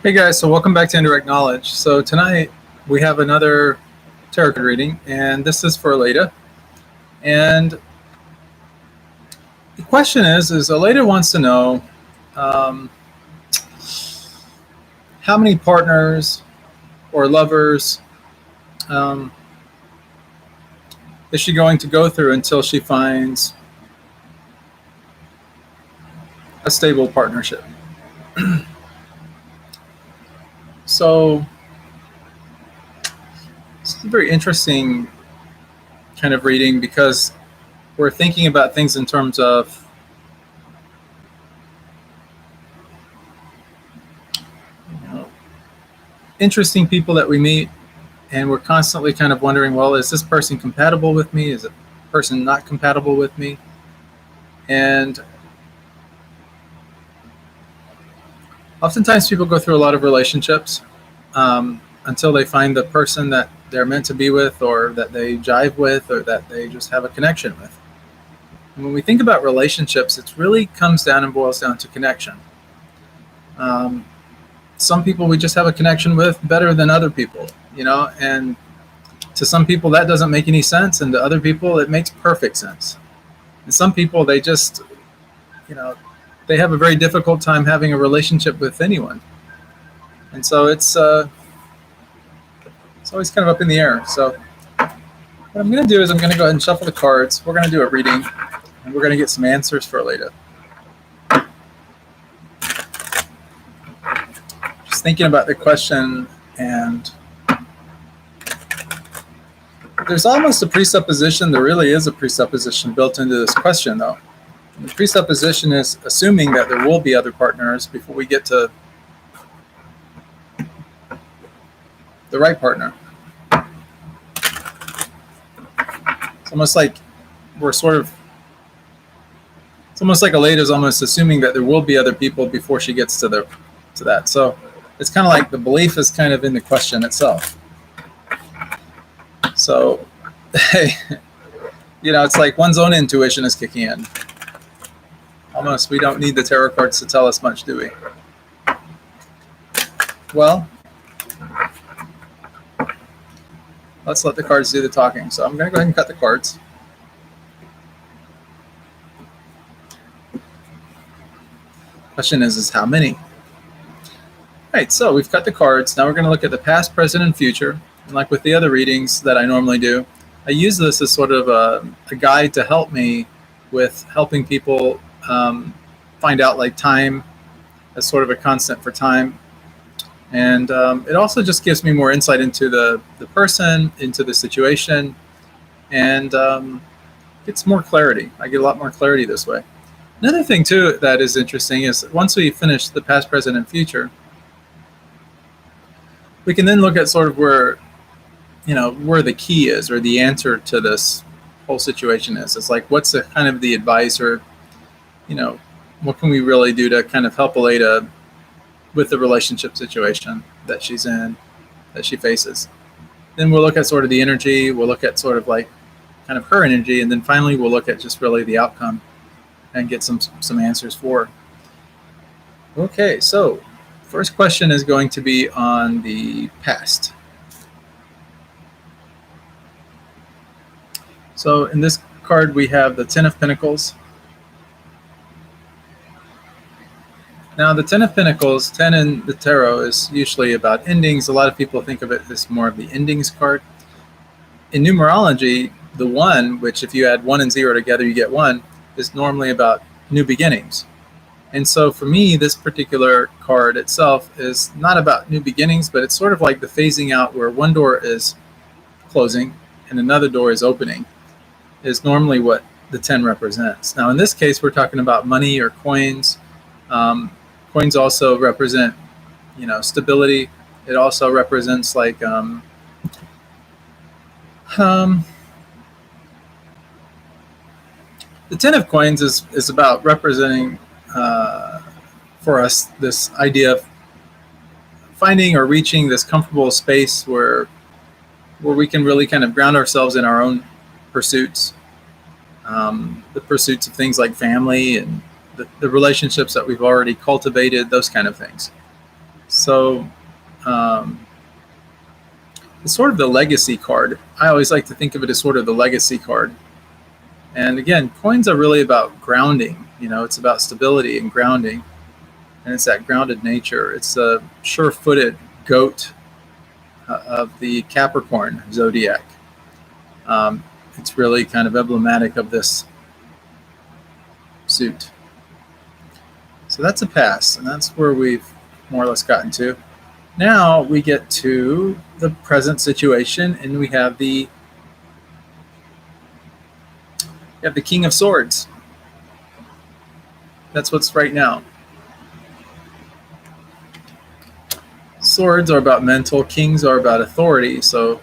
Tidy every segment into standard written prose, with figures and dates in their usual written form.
Hey guys, so welcome back to Indirect Knowledge. So tonight we have another tarot card reading, and this is for Aleida. And the question is Aleida wants to know how many partners or lovers is she going to go through until she finds a stable partnership. So it's a very interesting kind of reading because we're thinking about things in terms of interesting people that we meet, and we're constantly kind of wondering, well, is this person compatible with me? Is a person not compatible with me? And oftentimes people go through a lot of relationships until they find the person that they're meant to be with, or that they jive with, or that they just have a connection with. And when we think about relationships, it really comes down and boils down to connection. Some people we just have a connection with better than other people, and to some people that doesn't make any sense, and to other people it makes perfect sense. And some people, they just, they have a very difficult time having a relationship with anyone. And so it's always kind of up in the air. So what I'm going to do is I'm going to go ahead and shuffle the cards. We're going to do a reading, and we're going to get some answers for Aleida. Just thinking about the question, and there's almost a presupposition. There really is a presupposition built into this question, though. And the presupposition is assuming that there will be other partners before we get to the right partner. It's almost like it's almost like Aleida's almost assuming that there will be other people before she gets to that. So it's kind of like the belief is kind of in the question itself. So, it's like one's own intuition is kicking in. Almost, we don't need the tarot cards to tell us much, do we? Well, let's let the cards do the talking. So I'm going to go ahead and cut the cards. Question is how many? All right, so we've cut the cards. Now we're going to look at the past, present, and future. And like with the other readings that I normally do, I use this as sort of a guide to help me with helping people find out like time as sort of a constant for time. And it also just gives me more insight into the person, into the situation, and it's more clarity. I get a lot more clarity this way. Another thing too that is interesting is once we finish the past, present, and future, we can then look at sort of where the key is, or the answer to this whole situation is. It's like, what's the kind of the advice, or what can we really do to kind of help Aleida with the relationship situation that she's in, that she faces. Then we'll look at sort of the energy, we'll look at sort of like kind of her energy, and then finally we'll look at just really the outcome and get some answers for her. Okay, so first question is going to be on the past. So in this card we have the Ten of Pentacles. Now, the Ten of Pentacles, 10 in the tarot, is usually about endings. A lot of people think of it as more of the endings card. In numerology, the 1, which if you add 1 and 0 together, you get 1, is normally about new beginnings. And so for me, this particular card itself is not about new beginnings, but it's sort of like the phasing out where one door is closing and another door is opening, is normally what the 10 represents. Now, in this case, we're talking about money or coins. Coins also represent, stability. It also represents like the Ten of Coins is about representing for us this idea of finding or reaching this comfortable space where we can really kind of ground ourselves in our own pursuits, the pursuits of things like family and the relationships that we've already cultivated, those kind of things. So it's sort of the legacy card. I always like to think of it as sort of the legacy card. And again, coins are really about grounding. It's about stability and grounding. And it's that grounded nature. It's a sure-footed goat of the Capricorn zodiac. It's really kind of emblematic of this suit. So that's a pass, and that's where we've more or less gotten to. Now we get to the present situation, and we have the King of Swords. That's what's right now. Swords are about mental, kings are about authority, so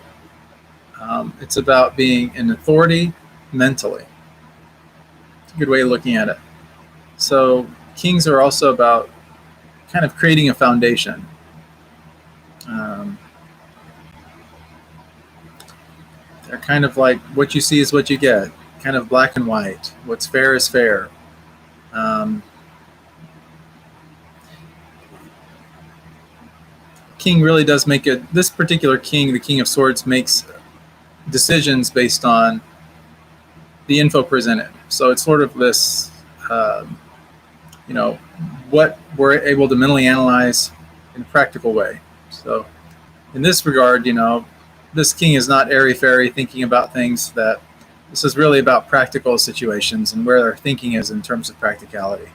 it's about being an authority mentally. It's a good way of looking at it. So kings are also about kind of creating a foundation. They're kind of like what you see is what you get, kind of black and white. What's fair is fair. King really does make it. This particular king, the King of Swords, makes decisions based on the info presented. So it's sort of this, what we're able to mentally analyze in a practical way. So in this regard, this king is not airy-fairy thinking about things. That this is really about practical situations and where our thinking is in terms of practicality.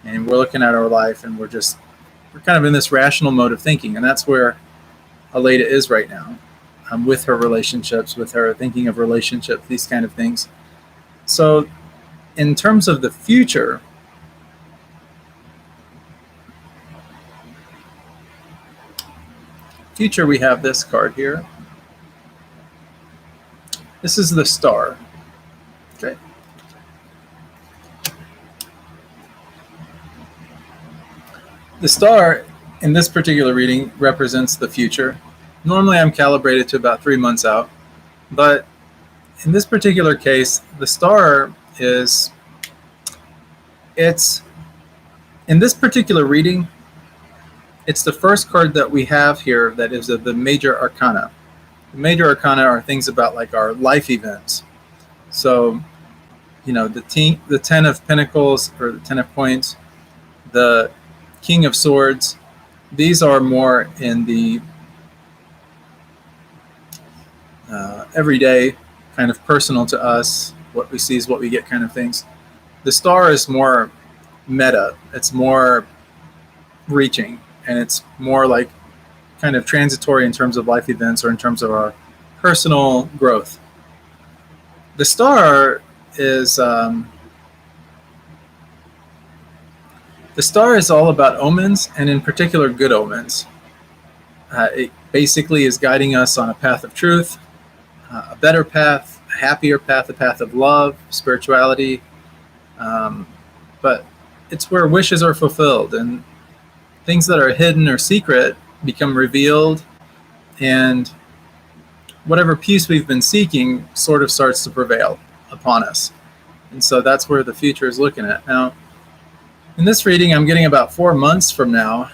And we're looking at our life, and we're kind of in this rational mode of thinking, and that's where Aleida is right now, with her relationships, with her thinking of relationships, these kind of things. So in terms of the future, we have this card here. This is the Star. Okay. The Star in this particular reading represents the future. Normally I'm calibrated to about 3 months out, but in this particular case, the Star is, in this particular reading, it's the first card that we have here that is of the major arcana. The major arcana are things about like our life events. So, the 10 of Pentacles, or the 10 of Coins, the King of Swords, these are more in the everyday, kind of personal to us, what we see is what we get kind of things. The Star is more meta. It's more reaching, and it's more like kind of transitory in terms of life events or in terms of our personal growth. The Star is all about omens, and in particular good omens. It basically is guiding us on a path of truth, a better path, a happier path, a path of love, spirituality. But it's where wishes are fulfilled, and things that are hidden or secret become revealed, and whatever peace we've been seeking sort of starts to prevail upon us. And so that's where the future is looking at. Now, in this reading, I'm getting about 4 months from now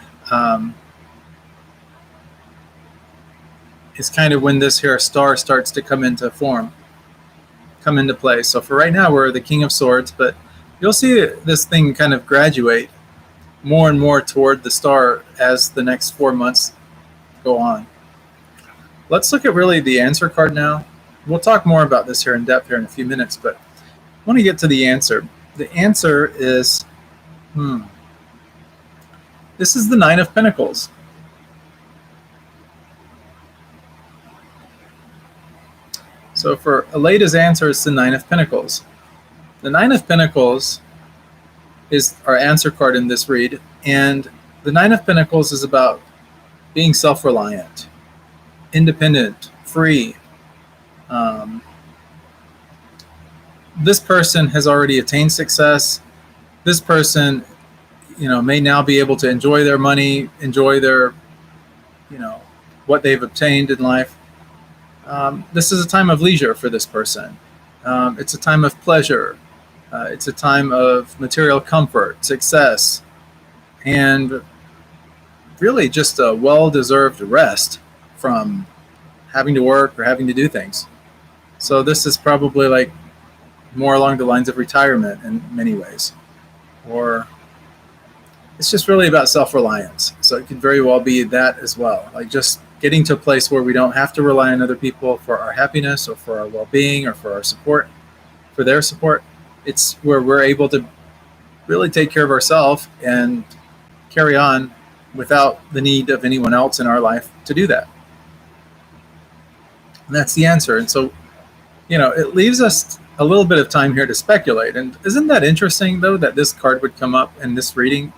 is kind of when this here Star starts to come into form, come into play. So for right now, we're the King of Swords, but you'll see this thing kind of graduate more and more toward the Star as the next 4 months go on. Let's look at really the answer card now. We'll talk more about this here in depth here in a few minutes, but I want to get to the answer. The answer is, this is the 9 of Pentacles. So for Aleida's answer, it's the 9 of Pentacles. The 9 of Pentacles is our answer card in this read, and the 9 of Pentacles is about being self-reliant, independent, free. This person has already attained success. This person, may now be able to enjoy their money, enjoy their, what they've obtained in life. This is a time of leisure for this person. It's a time of pleasure. It's a time of material comfort, success, and really just a well-deserved rest from having to work or having to do things. So this is probably like more along the lines of retirement in many ways, or it's just really about self-reliance. So it could very well be that as well, like just getting to a place where we don't have to rely on other people for our happiness or for our well-being or for our support, for their support. It's where we're able to really take care of ourselves and carry on without the need of anyone else in our life to do that. And that's the answer. And so, it leaves us a little bit of time here to speculate. And isn't that interesting, though, that this card would come up in this reading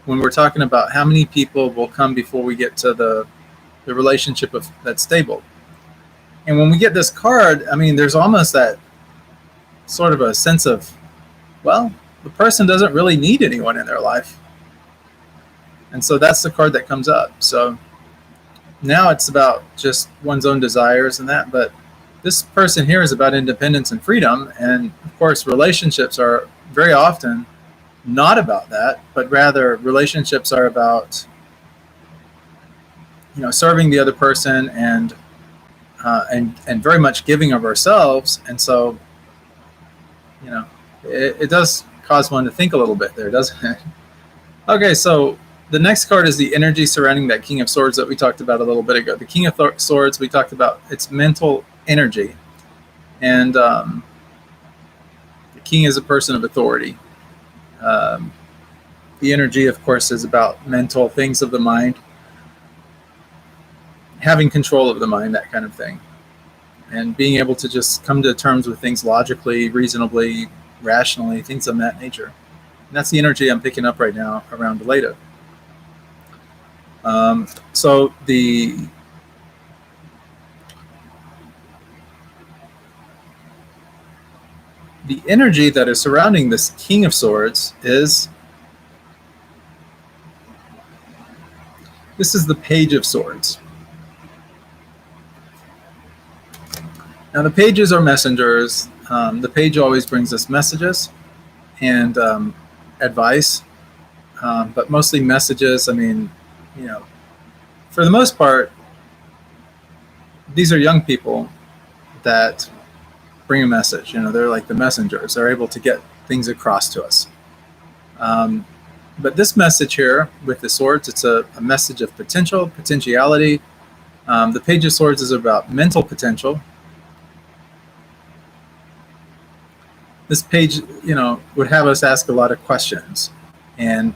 when we're talking about how many people will come before we get to the relationship that's stable? And when we get this card, I mean, there's almost that sort of a sense of, well, the person doesn't really need anyone in their life. And so that's the card that comes up. So now it's about just one's own desires and that, but this person here is about independence and freedom. And of course, relationships are very often not about that, but rather relationships are about, serving the other person and very much giving of ourselves. And so, it does cause one to think a little bit there, doesn't it? Okay, so the next card is the energy surrounding that King of Swords that we talked about a little bit ago. The King of Swords, we talked about its mental energy. And the King is a person of authority. The energy, of course, is about mental things of the mind, having control of the mind, that kind of thing. And being able to just come to terms with things logically, reasonably, rationally, things of that nature. And that's the energy I'm picking up right now around Aleida. So the energy that is surrounding this King of Swords is the Page of Swords. Now the pages are messengers. The page always brings us messages and advice, but mostly messages. I mean, for the most part, these are young people that bring a message. They're like the messengers. They're able to get things across to us. But this message here with the swords, it's a message of potentiality. The Page of Swords is about mental potential. This page, would have us ask a lot of questions and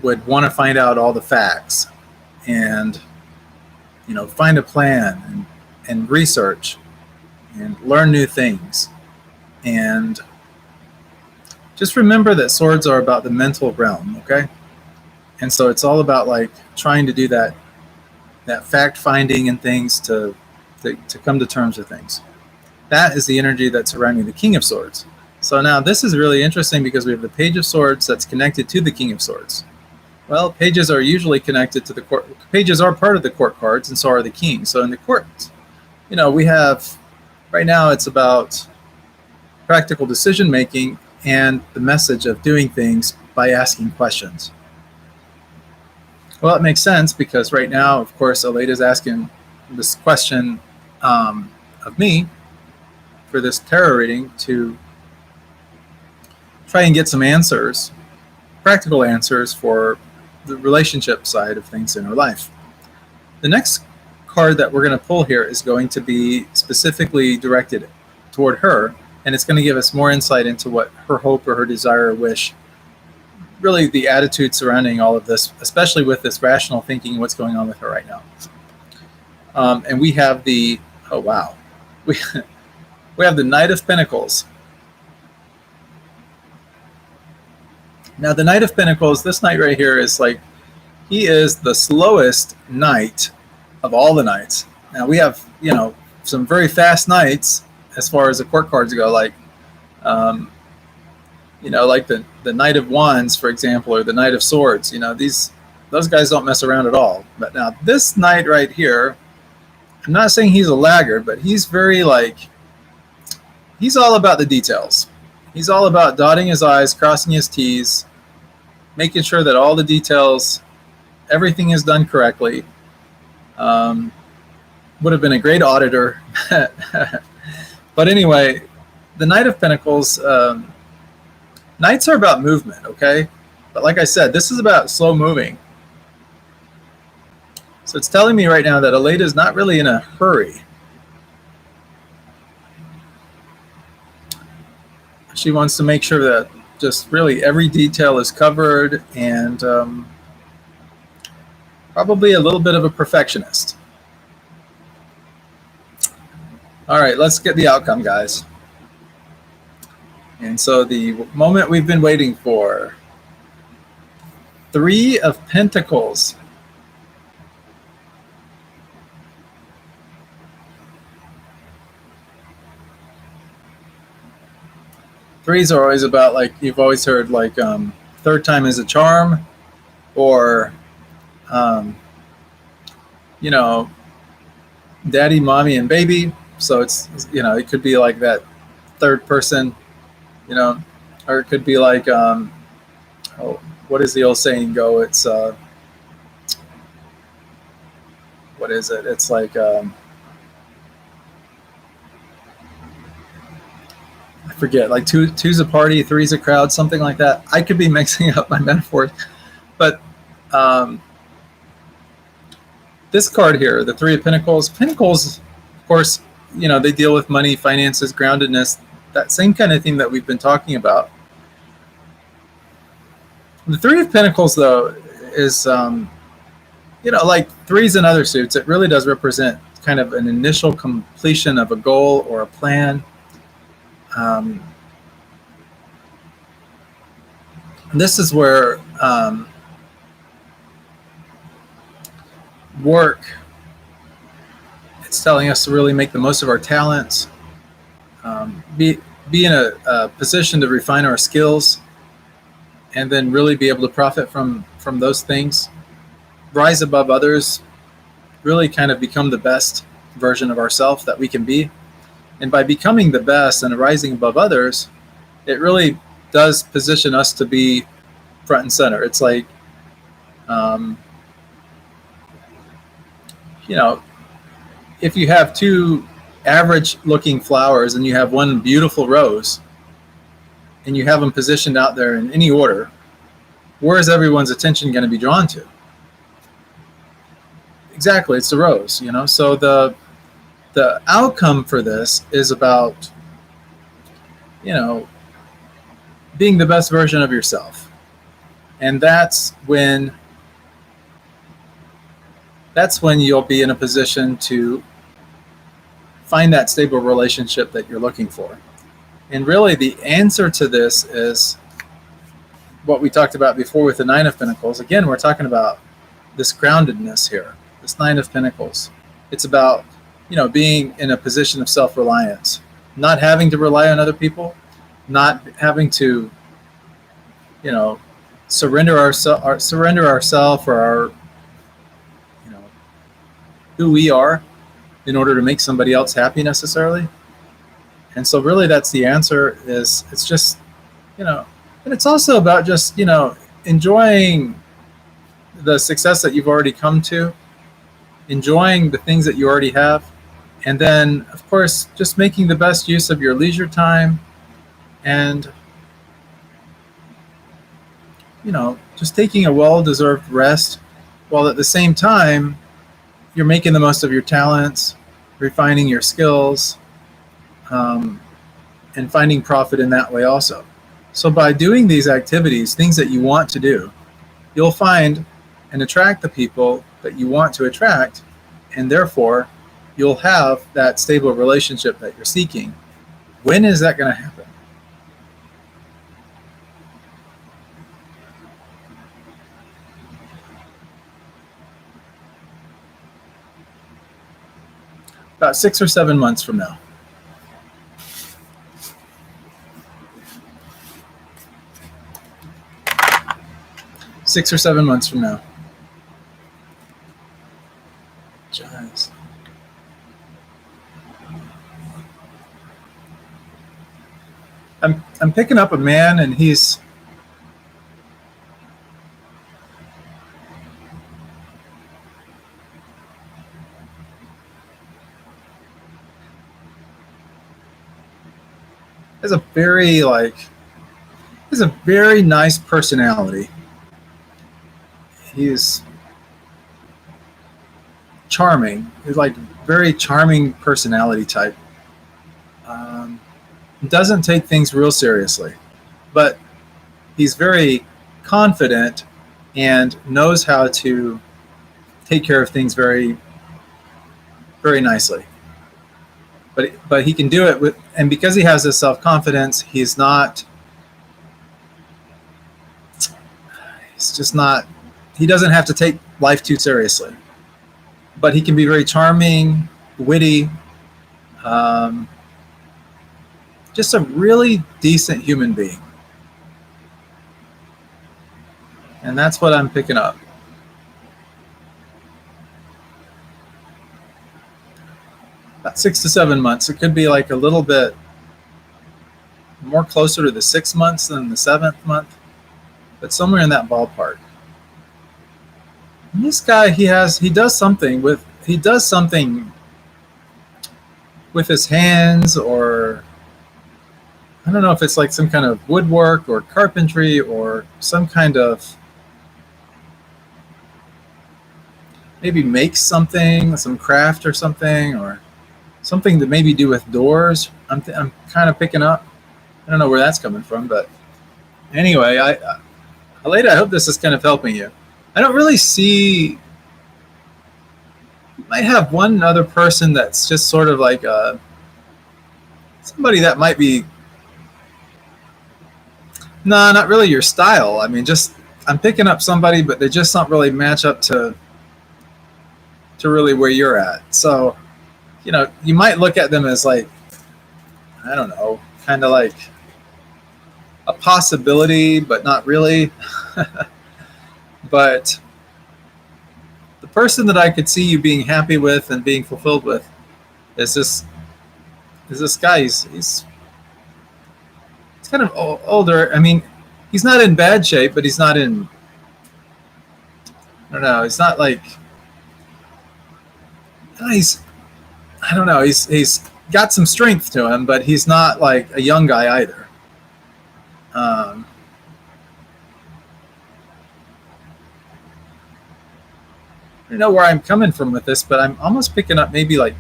would want to find out all the facts and, find a plan and research and learn new things. And just remember that swords are about the mental realm, okay? And so it's all about like trying to do that fact finding and things to come to terms with things. That is the energy that's surrounding the King of Swords. So now this is really interesting because we have the Page of Swords that's connected to the King of Swords. Well, pages are usually connected to the court. Pages are part of the court cards, and so are the king. So in the court, we have, right now it's about practical decision making and the message of doing things by asking questions. Well, it makes sense because right now, of course, Aleida is asking this question of me for this tarot reading to try and get some answers, practical answers for the relationship side of things in her life. The next card that we're going to pull here is going to be specifically directed toward her, and it's going to give us more insight into what her hope or her desire or wish, really the attitude surrounding all of this, especially with this rational thinking, what's going on with her right now. And we have we have the Knight of Pentacles. Now the Knight of Pentacles, this knight right here is like, he is the slowest knight of all the knights. Now we have, some very fast knights as far as the court cards go, like, like the Knight of Wands, for example, or the Knight of Swords. Those guys don't mess around at all. But now this knight right here, I'm not saying he's a laggard, but he's very he's all about the details. He's all about dotting his I's, crossing his T's, making sure that all the details everything is done correctly. Would have been a great auditor. But anyway, the Knight of Pentacles, Knights are about movement, okay? But like I said, this is about slow moving. So it's telling me right now that Aleida is not really in a hurry. She wants to make sure that just really every detail is covered, and probably a little bit of a perfectionist. All right, let's get the outcome, guys. And so the moment we've been waiting for. 3 of Pentacles. Threes are always about, like, you've always heard, like, third time is a charm, or, you know, daddy, mommy, and baby. So it's, you know, it could be like that third person, you know, or it could be like, oh, what is the old saying go? It's, what is it? It's like, I forget, like two's a party, three's a crowd, something like that. I could be mixing up my metaphors, but this card here, the 3 of Pentacles, Pentacles, of course, you know, they deal with money, finances, groundedness, that same kind of thing that we've been talking about. The 3 of Pentacles, though, is, you know, like threes and other suits, it really does represent kind of an initial completion of a goal or a plan. This is where work, it's telling us to really make the most of our talents, be in a position to refine our skills, and then really be able to profit from those things, rise above others, really kind of become the best version of ourselves that we can be. And by becoming the best and rising above others, it really does position us to be front and center. It's like, you know, if you have 2 average looking flowers and you have 1 beautiful rose, and you have them positioned out there in any order, where is everyone's attention going to be drawn to? Exactly, it's the rose, you know. So the outcome for this is about, you know, being the best version of yourself. And that's when you'll be in a position to find that stable relationship that you're looking for. And really the answer to this is what we talked about before with the 9 of Pentacles. Again, we're talking about this groundedness here, this 9 of Pentacles. It's about, you know, being in a position of self-reliance, not having to rely on other people, not having to, you know, surrender ourselves or our, you know, who we are in order to make somebody else happy necessarily. And so really that's the answer, is it's just, you know, and it's also about just, you know, enjoying the success that you've already come to, enjoying the things that you already have, and then, of course, just making the best use of your leisure time, and, you know, just taking a well-deserved rest, while at the same time, you're making the most of your talents, refining your skills, and finding profit in that way also. So by doing these activities, things that you want to do, you'll find and attract the people that you want to attract, and therefore you'll have that stable relationship that you're seeking. When is that going to happen? About 6 or 7 months from now. Six or 7 months from now. Jeez. I'm picking up a man, and he's has a very has a very nice personality. He's charming. He's like very charming personality type. Um, doesn't take things real seriously, but he's very confident and knows how to take care of things very, very nicely. But he can do it with, and because he has this self confidence, he's not. He's just not. He doesn't have to take life too seriously. But he can be very charming, witty, um, just a really decent human being. And that's what I'm picking up. About 6 to 7 months. It could be like a little bit more closer to the 6 months than the 7th month, but somewhere in that ballpark. And this guy, he does something with his hands, or I don't know if it's like some kind of woodwork or carpentry or some kind of, maybe makes something, some craft or something, or something to maybe do with doors. I'm kind of picking up. I don't know where that's coming from, but anyway, Aleida, I hope this is kind of helping you. I don't really see. You might have one other person that's just sort of like somebody that might be, no, not really your style. I mean, just I'm picking up somebody, but they just don't really match up to really where you're at. So, you might look at them as like, I don't know, kind of like a possibility, but not really. But the person that I could see you being happy with and being fulfilled with is this guy. He's kind of older. I mean, he's not in bad shape, but he's not in. I don't know. He's not like. I don't know. He's got some strength to him, but he's not like a young guy either. I don't know where I'm coming from with this, but I'm almost picking up maybe like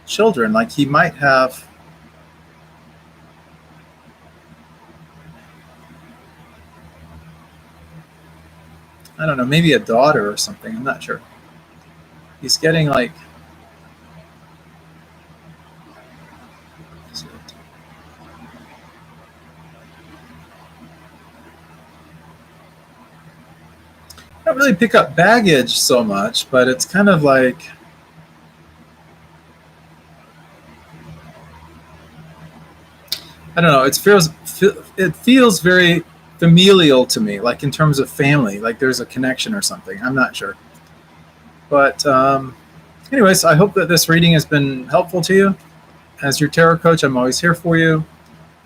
children. Like he might have. I don't know, maybe a daughter or something. I'm not sure. He's getting like. I don't really pick up baggage so much, but it's kind of like. I don't know. It feels very familial to me, like in terms of family, like there's a connection or something. I'm not sure. But anyways, I hope that this reading has been helpful to you. As your tarot coach, I'm always here for you.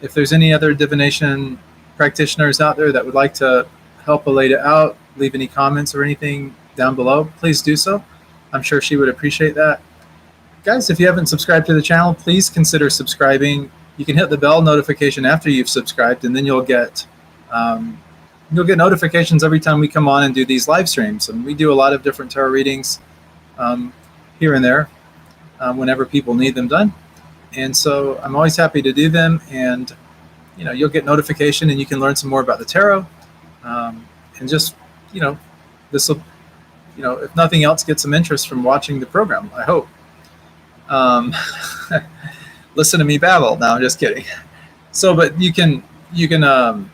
If there's any other divination practitioners out there that would like to help Aleida out, leave any comments or anything down below, please do so. I'm sure she would appreciate that. Guys, if you haven't subscribed to the channel, please consider subscribing. You can hit the bell notification after you've subscribed, and then you'll get notifications every time we come on and do these live streams. And we do a lot of different tarot readings here and there whenever people need them done. And so I'm always happy to do them. And you'll get notification, and you can learn some more about the tarot. And just this will, if nothing else, get some interest from watching the program. I hope. Listen to me babble. No, I'm just kidding. So, but you can, of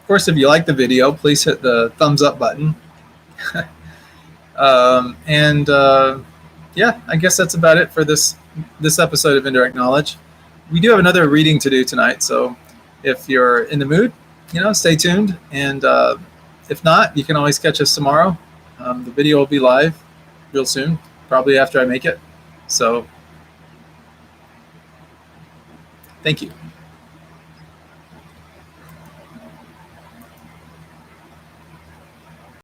course, if you like the video, please hit the thumbs up button. Yeah, I guess that's about it for this episode of Indirect Knowledge. We do have another reading to do tonight, so if you're in the mood, stay tuned. And if not, you can always catch us tomorrow. The video will be live real soon, probably after I make it. So, thank you.